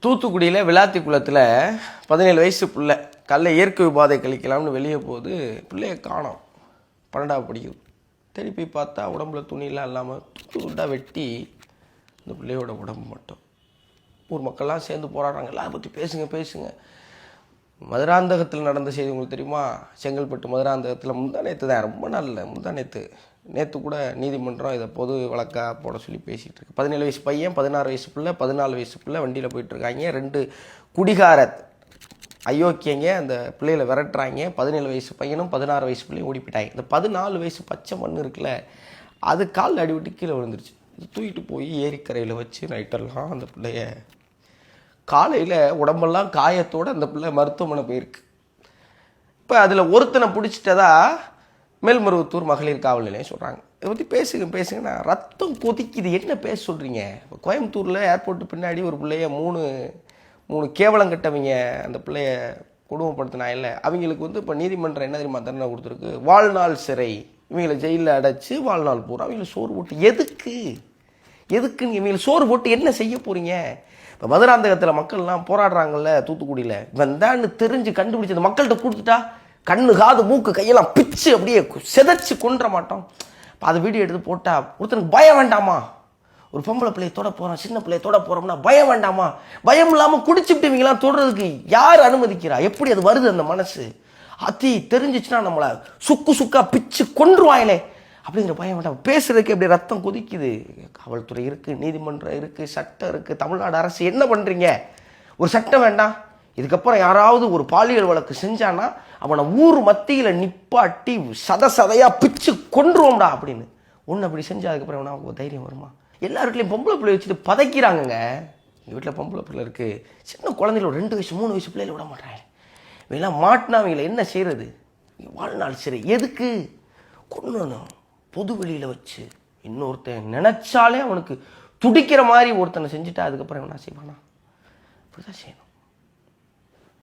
தூத்துக்குடியில் விளாத்தி குளத்தில் 17 வயசு பிள்ளை கல்ல இயற்கை உபாதை கழிக்கலாம்னு வெளியே போகுது. பிள்ளைய காணோம். 12வது படிக்குது. தேடி போய் பார்த்தா உடம்புல துணியெலாம் இல்லாமல் துண்டாக வெட்டி இந்த பிள்ளையோட உடம்பு மட்டும். ஊர் மக்கள்லாம் சேர்ந்து போராடுறாங்க. எல்லாம் பற்றி பேசுங்க. மதுராந்தகத்தில் நடந்த செய்தி உங்களுக்கு தெரியுமா? செங்கல்பட்டு மதுராந்தகத்தில் முந்தானேத்து தான், ரொம்ப நாளில் நேற்று கூட நீதிமன்றம் இதை பொது வழக்காக போட சொல்லி பேசிகிட்டு இருக்கு. 17 வயசு பையன், 16 வயசு பிள்ளை, 14 வயசு பிள்ளை வண்டியில் போயிட்டுருக்காங்க. 2 குடிகார அயோக்கியங்க அந்த பிள்ளைகளை விரட்டுறாங்க. 17 வயசு பையனும் 16 வயசு பிள்ளையும் ஓடி போயிட்டாங்க. இந்த 14 வயசு பச்சை மண் இருக்குல்ல, அது காலில் அடிவிட்டு கீழே விழுந்துருச்சு. இது தூக்கிட்டு போய் ஏரிக்கரையில் வச்சு நைட்டெல்லாம் அந்த பிள்ளைய காலையில் உடம்பெல்லாம் காயத்தோடு அந்த பிள்ளை மருத்துவமனை போயிருக்கு. இப்போ அதில் ஒருத்தனை பிடிச்சிட்டதா மேல்மருவத்தூர் மகளிர் காவல் நிலையம் சொல்கிறாங்க. இதை பற்றி பேசுங்கன்னா ரத்தம் கொதிக்குது. என்ன பேச சொல்கிறீங்க? இப்போ கோயம்புத்தூரில் ஏர்போர்ட்டு பின்னாடி ஒரு பிள்ளைய மூணு கேவலம் கட்டவங்க அந்த பிள்ளைய கொடுமைப்படுத்தினா இல்லை, அவங்களுக்கு வந்து இப்போ நீதிமன்றம் என்ன தெரியுமா தண்டனை கொடுத்துருக்கு? வாழ்நாள் சிறை. இவங்களை ஜெயிலில் அடைச்சி வாழ்நாள் பூரா அவங்களுக்கு சோறு போட்டு எதுக்குன்னு இவங்களுக்கு சோறு போட்டு என்ன செய்ய போகிறீங்க? இப்போ மதுராந்தகத்தில் மக்கள்லாம் போராடுறாங்கல்ல தூத்துக்குடியில், வந்தான்னு தெரிஞ்சு கண்டுபிடிச்சது மக்கள்கிட்ட கொடுத்துட்டா கண்ணு காது மூக்கு கையெல்லாம் பிச்சு அப்படியே செதைச்சு கொன்ற மாட்டோம். இப்போ அதை வீடியோ எடுத்து போட்டால் ஒருத்தனுக்கு பயம் வேண்டாமா? ஒரு பொம்பளை பிள்ளையை தொட போகிறோம், சின்ன பிள்ளையை தொட போகிறோம்னா பயம் வேண்டாமா? பயம் இல்லாமல் குடிச்சுட்டு இவங்களாம் தொடுறதுக்கு யார் அனுமதிக்கிறா? எப்படி அது வருது அந்த மனசு? தெரிஞ்சிச்சுன்னா நம்மளை சுக்கா பிச்சு கொன்றுவாங்களே அப்படிங்கிற பயம் வேண்டாம். பேசுறதுக்கு எப்படி ரத்தம் கொதிக்குது? காவல்துறை இருக்குது, நீதிமன்றம் இருக்குது, சட்டம் இருக்குது. தமிழ்நாடு அரசு என்ன பண்ணுறீங்க? ஒரு சட்டம் வேண்டாம்? இதுக்கப்புறம் யாராவது ஒரு பாலியல் வழக்கு செஞ்சானா அவனை ஊர் மத்தியில் நிப்பாட்டி சதையாக பிச்சு கொன்றுவோம்டா அப்படின்னு. ஒன்று அப்படி செஞ்சா அதுக்கப்புறம் அவனா தைரியம் வருமா? எல்லா வீட்லையும் பொம்பளை பிள்ளை வச்சுட்டு பதைக்கிறாங்கங்க. எங்கள் வீட்டில் பொம்பளை பிள்ளை இருக்குது, சின்ன குழந்தைல ஒரு 2 வயசு 3 வயசு பிள்ளையில விட மாட்டாங்க. இவங்கெல்லாம் மாட்டினா அவங்கள என்ன செய்கிறது? வாழ்நாள் சரி எதுக்கு கொள்ளணும்? பொது வெளியில் வச்சு இன்னொருத்தன் நினச்சாலே அவனுக்கு துடிக்கிற மாதிரி ஒருத்தனை செஞ்சுட்டா அதுக்கப்புறம் என்ன செய்வானா? இப்படிதான் செய்யணும்.